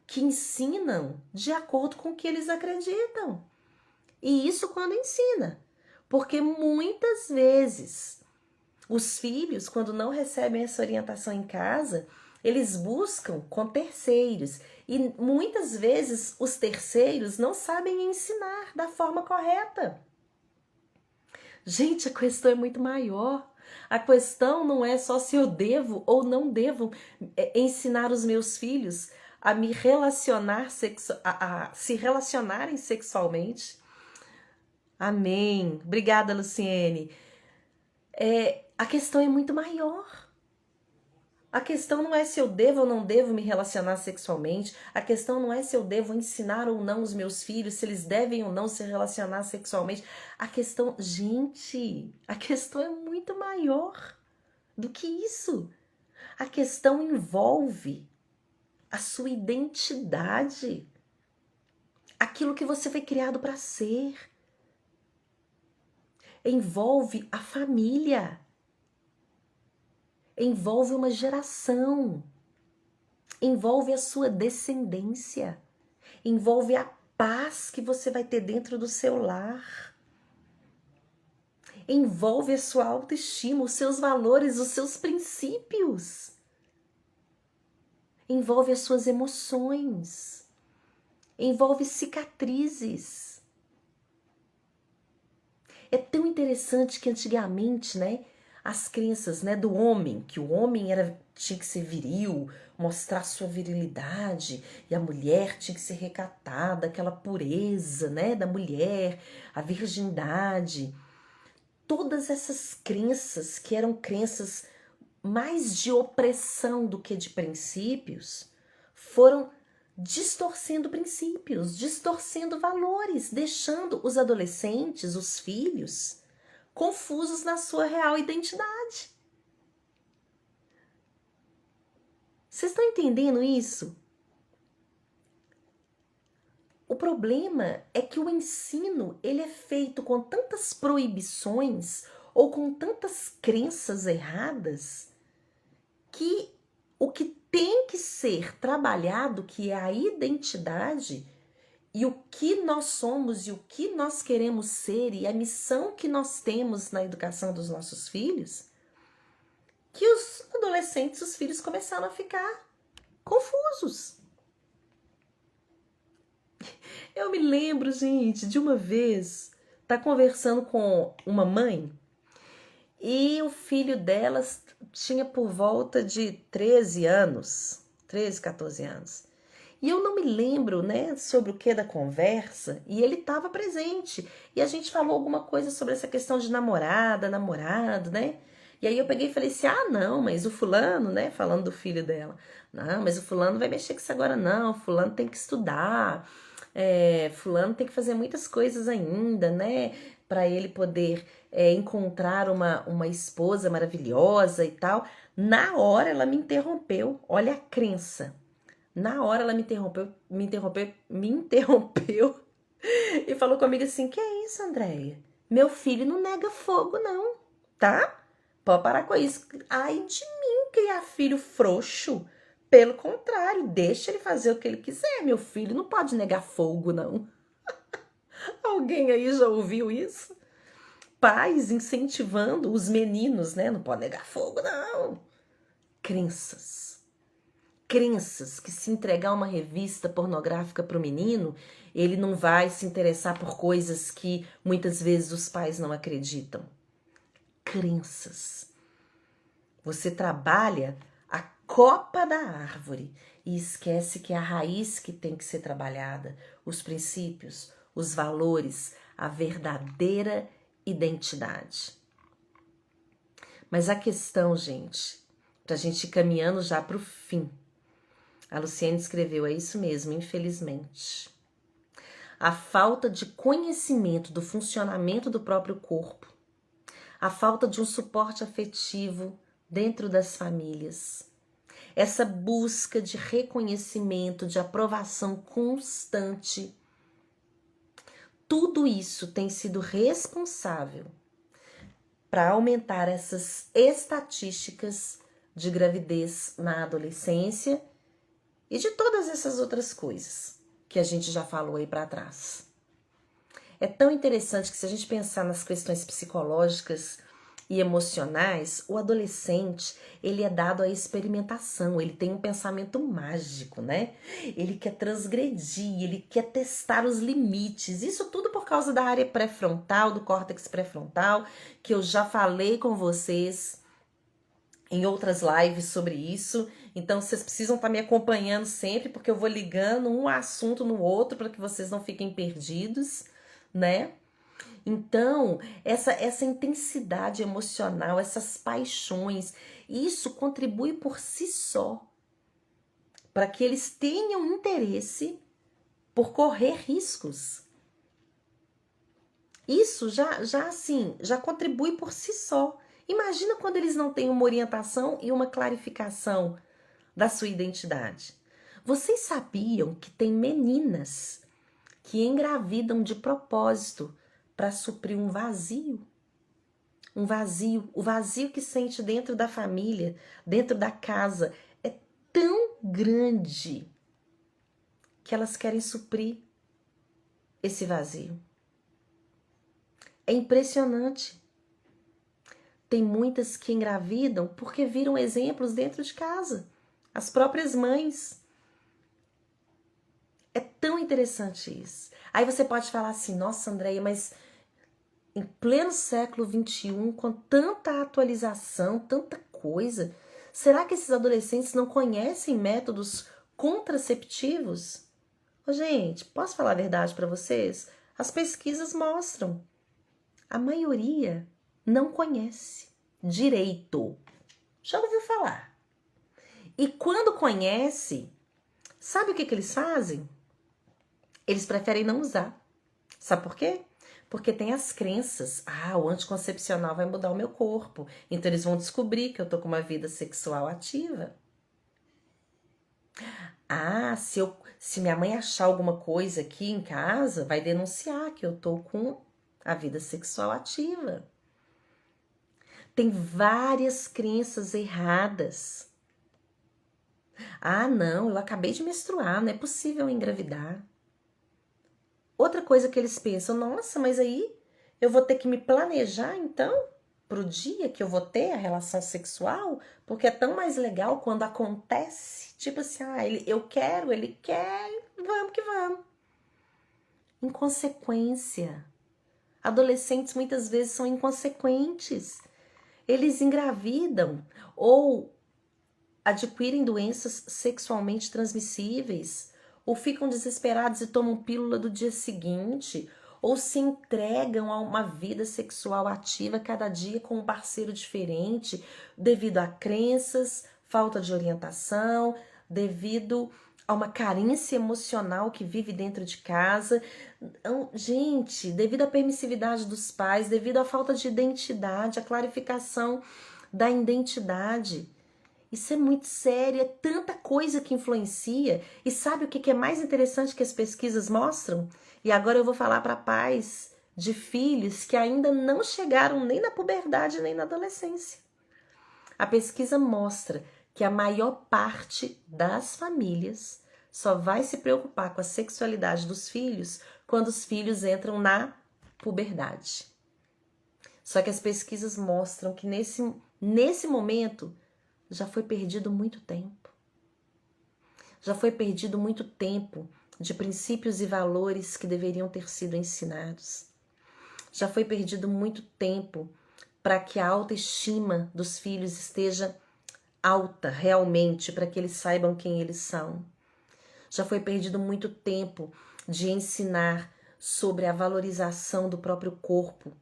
Speaker 1: que ensinam de acordo com o que eles acreditam. E isso quando ensina. Porque muitas vezes os filhos, quando não recebem essa orientação em casa, eles buscam com terceiros. E muitas vezes os terceiros não sabem ensinar da forma correta. Gente, a questão é muito maior. A questão não é só se eu devo ou não devo ensinar os meus filhos a me relacionar, a se relacionarem sexualmente. Amém. Obrigada, Luciene. A questão é muito maior. A questão não é se eu devo ou não devo me relacionar sexualmente. A questão não é se eu devo ensinar ou não os meus filhos, se eles devem ou não se relacionar sexualmente. A questão, gente, a questão é muito maior do que isso. A questão envolve a sua identidade, aquilo que você foi criado para ser. Envolve a família. Envolve uma geração, envolve a sua descendência, envolve a paz que você vai ter dentro do seu lar, envolve a sua autoestima, os seus valores, os seus princípios, envolve as suas emoções, envolve cicatrizes. É tão interessante que antigamente, as crenças, do homem, que o homem tinha que ser viril, mostrar sua virilidade, e a mulher tinha que ser recatada, aquela pureza, da mulher, a virgindade. Todas essas crenças, que eram crenças mais de opressão do que de princípios, foram distorcendo princípios, distorcendo valores, deixando os adolescentes, os filhos, confusos na sua real identidade. Vocês estão entendendo isso? O problema é que o ensino, ele é feito com tantas proibições ou com tantas crenças erradas que o que tem que ser trabalhado, que é a identidade e o que nós somos e o que nós queremos ser e a missão que nós temos na educação dos nossos filhos, que os adolescentes, os filhos começaram a ficar confusos. Eu me lembro, gente, de uma vez estar conversando com uma mãe e o filho delas tinha por volta de 13 anos, 13, 14 anos. E eu não me lembro, sobre o que da conversa, e ele estava presente. E a gente falou alguma coisa sobre essa questão de namorada, namorado, E aí eu peguei e falei assim, não, mas o fulano, falando do filho dela. Não, mas o fulano vai mexer com isso agora não, o fulano tem que estudar, fulano tem que fazer muitas coisas ainda, para ele poder encontrar uma esposa maravilhosa e tal. Na hora ela me interrompeu, olha a crença. Na hora ela me interrompeu e falou comigo assim, que é isso, Andréia? Meu filho não nega fogo não, tá? Pode parar com isso. Ai de mim criar filho frouxo. Pelo contrário, deixa ele fazer o que ele quiser. Meu filho não pode negar fogo não. Alguém aí já ouviu isso? Pais incentivando os meninos, Não pode negar fogo não. Crenças que se entregar uma revista pornográfica para o menino, ele não vai se interessar por coisas que muitas vezes os pais não acreditam. Crenças. Você trabalha a copa da árvore e esquece que é a raiz que tem que ser trabalhada, os princípios, os valores, a verdadeira identidade. Mas a questão, gente, pra gente ir caminhando já pro fim, a Luciene escreveu, é isso mesmo, infelizmente. A falta de conhecimento do funcionamento do próprio corpo, a falta de um suporte afetivo dentro das famílias, essa busca de reconhecimento, de aprovação constante, tudo isso tem sido responsável para aumentar essas estatísticas de gravidez na adolescência e de todas essas outras coisas que a gente já falou aí para trás. É tão interessante que se a gente pensar nas questões psicológicas e emocionais, o adolescente, ele é dado à experimentação, ele tem um pensamento mágico, né? Ele quer transgredir, ele quer testar os limites. Isso tudo por causa da área pré-frontal, do córtex pré-frontal, que eu já falei com vocês em outras lives sobre isso. Então vocês precisam estar me acompanhando sempre, porque eu vou ligando um assunto no outro para que vocês não fiquem perdidos, né? Então, essa intensidade emocional, essas paixões, isso contribui por si só para que eles tenham interesse por correr riscos. Isso já contribui por si só. Imagina quando eles não têm uma orientação e uma clarificação da sua identidade. Vocês sabiam que tem meninas que engravidam de propósito para suprir um vazio? Um vazio, o vazio que sente dentro da família, dentro da casa, é tão grande que elas querem suprir esse vazio. É impressionante. Tem muitas que engravidam porque viram exemplos dentro de casa, as próprias mães. É tão interessante isso. Aí você pode falar assim, nossa, Andréia, mas em pleno século XXI, com tanta atualização, tanta coisa, será que esses adolescentes não conhecem métodos contraceptivos? Ô, gente, posso falar a verdade para vocês? As pesquisas mostram. A maioria não conhece direito. Já ouviu falar? E quando conhece, sabe o que eles fazem? Eles preferem não usar. Sabe por quê? Porque tem as crenças. O anticoncepcional vai mudar o meu corpo. Então eles vão descobrir que eu tô com uma vida sexual ativa. Se minha mãe achar alguma coisa aqui em casa, vai denunciar que eu tô com a vida sexual ativa. Tem várias crenças erradas. Não, eu acabei de menstruar, não é possível engravidar. Outra coisa que eles pensam, nossa, mas aí eu vou ter que me planejar então pro dia que eu vou ter a relação sexual, porque é tão mais legal quando acontece, tipo assim, eu quero, ele quer, vamos que vamos. Inconsequência. Adolescentes muitas vezes são inconsequentes. Eles engravidam ou adquirem doenças sexualmente transmissíveis, ou ficam desesperados e tomam pílula do dia seguinte, ou se entregam a uma vida sexual ativa cada dia com um parceiro diferente, devido a crenças, falta de orientação, devido a uma carência emocional que vive dentro de casa. Gente, devido à permissividade dos pais, devido à falta de identidade, a clarificação da identidade. Isso é muito sério, é tanta coisa que influencia. E sabe o que é mais interessante que as pesquisas mostram? E agora eu vou falar para pais de filhos que ainda não chegaram nem na puberdade nem na adolescência. A pesquisa mostra que a maior parte das famílias só vai se preocupar com a sexualidade dos filhos quando os filhos entram na puberdade. Só que as pesquisas mostram que nesse momento já foi perdido muito tempo. Já foi perdido muito tempo de princípios e valores que deveriam ter sido ensinados. Já foi perdido muito tempo para que a autoestima dos filhos esteja alta realmente, para que eles saibam quem eles são. Já foi perdido muito tempo de ensinar sobre a valorização do próprio corpo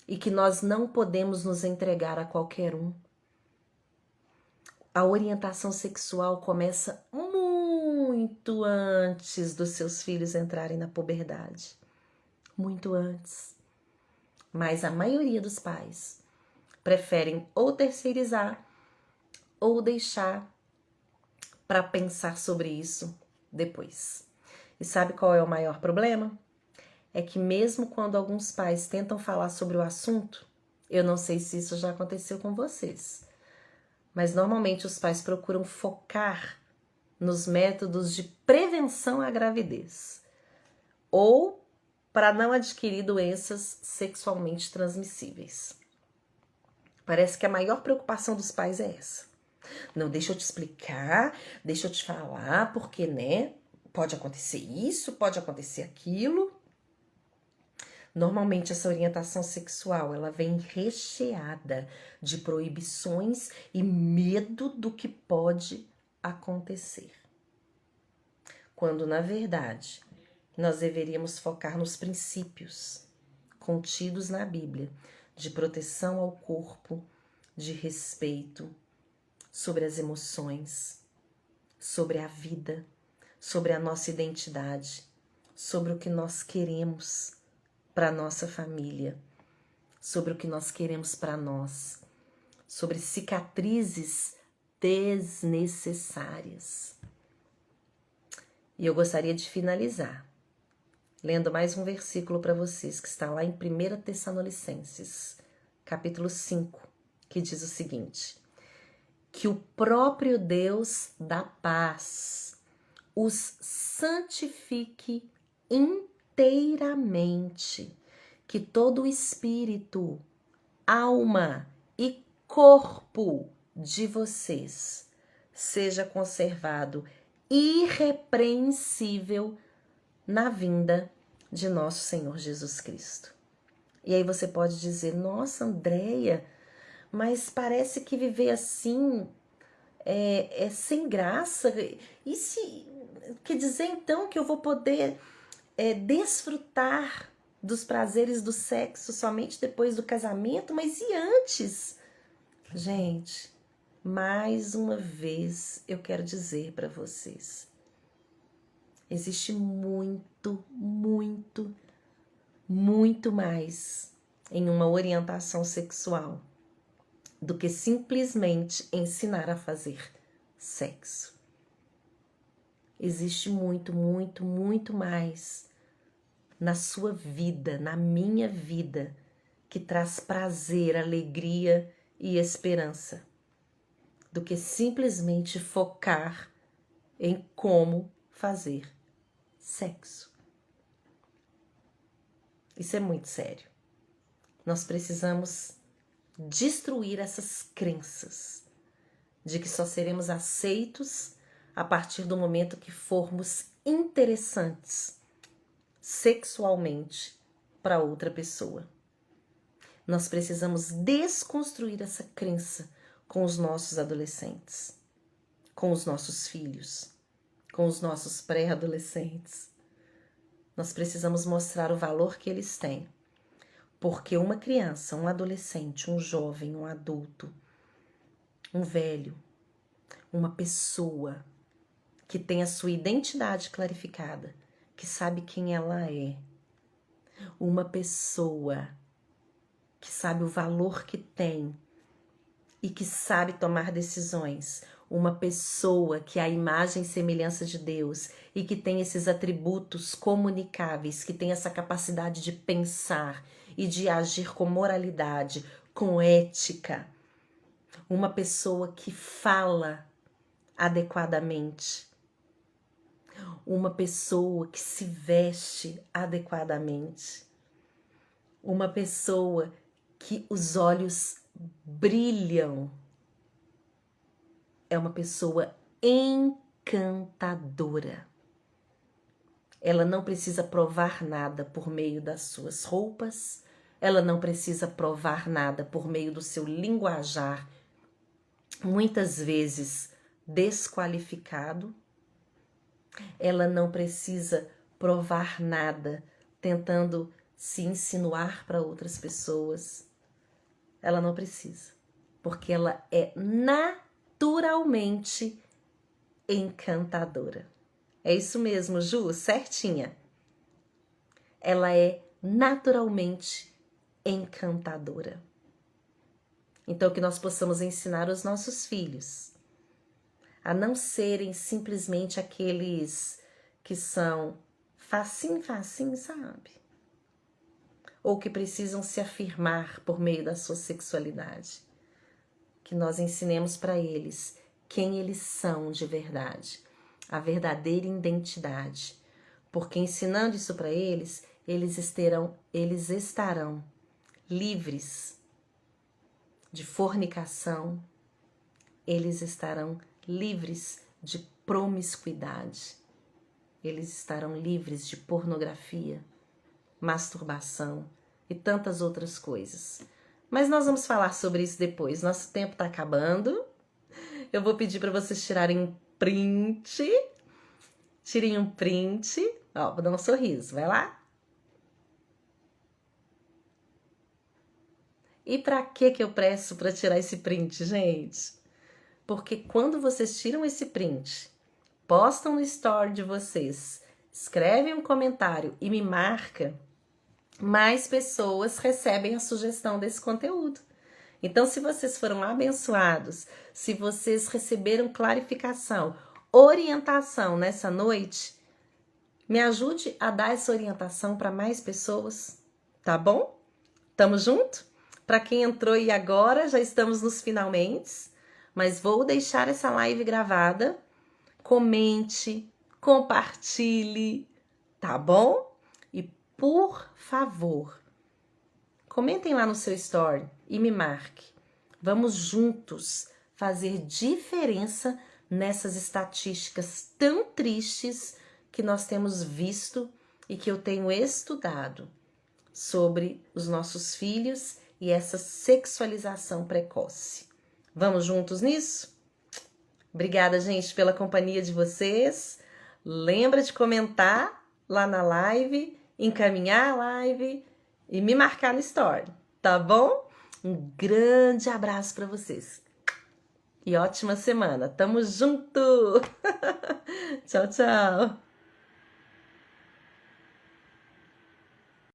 Speaker 1: e que nós não podemos nos entregar a qualquer um. A orientação sexual começa muito antes dos seus filhos entrarem na puberdade. Muito antes. Mas a maioria dos pais preferem ou terceirizar ou deixar para pensar sobre isso depois. E sabe qual é o maior problema? É que mesmo quando alguns pais tentam falar sobre o assunto, eu não sei se isso já aconteceu com vocês, mas normalmente os pais procuram focar nos métodos de prevenção à gravidez. Ou para não adquirir doenças sexualmente transmissíveis. Parece que a maior preocupação dos pais é essa. Não, deixa eu te explicar, deixa eu te falar, porque, né, pode acontecer isso, pode acontecer aquilo. Normalmente essa orientação sexual, ela vem recheada de proibições e medo do que pode acontecer. Quando, na verdade, nós deveríamos focar nos princípios contidos na Bíblia de proteção ao corpo, de respeito, sobre as emoções, sobre a vida, sobre a nossa identidade, sobre o que nós queremos para a nossa família, sobre o que nós queremos para nós, sobre cicatrizes desnecessárias. E eu gostaria de finalizar lendo mais um versículo para vocês, que está lá em 1 Tessalonicenses, capítulo 5, que diz o seguinte: que o próprio Deus da paz os santifique inteiramente, que todo o espírito, alma e corpo de vocês seja conservado irrepreensível na vinda de nosso Senhor Jesus Cristo. E aí você pode dizer: nossa, Andréia, mas parece que viver assim é sem graça. E se quer dizer então que eu vou poder desfrutar dos prazeres do sexo somente depois do casamento? Mas e antes? Gente, mais uma vez eu quero dizer para vocês: existe muito, muito, muito mais em uma orientação sexual do que simplesmente ensinar a fazer sexo. Existe muito, muito, muito mais na sua vida, na minha vida, que traz prazer, alegria e esperança, do que simplesmente focar em como fazer sexo. Isso é muito sério. Nós precisamos destruir essas crenças de que só seremos aceitos a partir do momento que formos interessantes sexualmente para outra pessoa. Nós precisamos desconstruir essa crença com os nossos adolescentes, com os nossos filhos, com os nossos pré-adolescentes. Nós precisamos mostrar o valor que eles têm. Porque uma criança, um adolescente, um jovem, um adulto, um velho, uma pessoa que tem a sua identidade clarificada, que sabe quem ela é, uma pessoa que sabe o valor que tem e que sabe tomar decisões, uma pessoa que é a imagem e semelhança de Deus e que tem esses atributos comunicáveis, que tem essa capacidade de pensar e de agir com moralidade, com ética, uma pessoa que fala adequadamente, uma pessoa que se veste adequadamente, uma pessoa que os olhos brilham, é uma pessoa encantadora. Ela não precisa provar nada por meio das suas roupas, ela não precisa provar nada por meio do seu linguajar, muitas vezes desqualificado. Ela não precisa provar nada tentando se insinuar para outras pessoas. Ela não precisa, porque ela é naturalmente encantadora. É isso mesmo, Ju, certinha. Ela é naturalmente encantadora. Então, que nós possamos ensinar os nossos filhos a não serem simplesmente aqueles que são facinho, sabe? Ou que precisam se afirmar por meio da sua sexualidade. Que nós ensinemos para eles quem eles são de verdade, a verdadeira identidade. Porque ensinando isso para eles, eles estarão livres de fornicação, eles estarão livres de promiscuidade, eles estarão livres de pornografia, masturbação e tantas outras coisas. Mas nós vamos falar sobre isso depois. Nosso tempo está acabando. Eu vou pedir para vocês tirarem um print. Tirem um print. Ó, vou dar um sorriso. Vai lá. E para que eu peço para tirar esse print, gente? Porque quando vocês tiram esse print, postam no story de vocês, escrevem um comentário e me marca, mais pessoas recebem a sugestão desse conteúdo. Então, se vocês foram abençoados, se vocês receberam clarificação, orientação nessa noite, me ajude a dar essa orientação para mais pessoas, tá bom? Tamo junto? Para quem entrou e agora, já estamos nos finalmente, mas vou deixar essa live gravada. Comente, compartilhe, tá bom? E por favor, comentem lá no seu story e me marque. Vamos juntos fazer diferença nessas estatísticas tão tristes que nós temos visto e que eu tenho estudado sobre os nossos filhos e essa sexualização precoce. Vamos juntos nisso? Obrigada, gente, pela companhia de vocês. Lembra de comentar lá na live, encaminhar a live e me marcar no story, tá bom? Um grande abraço para vocês. E ótima semana. Tamo junto! Tchau, tchau!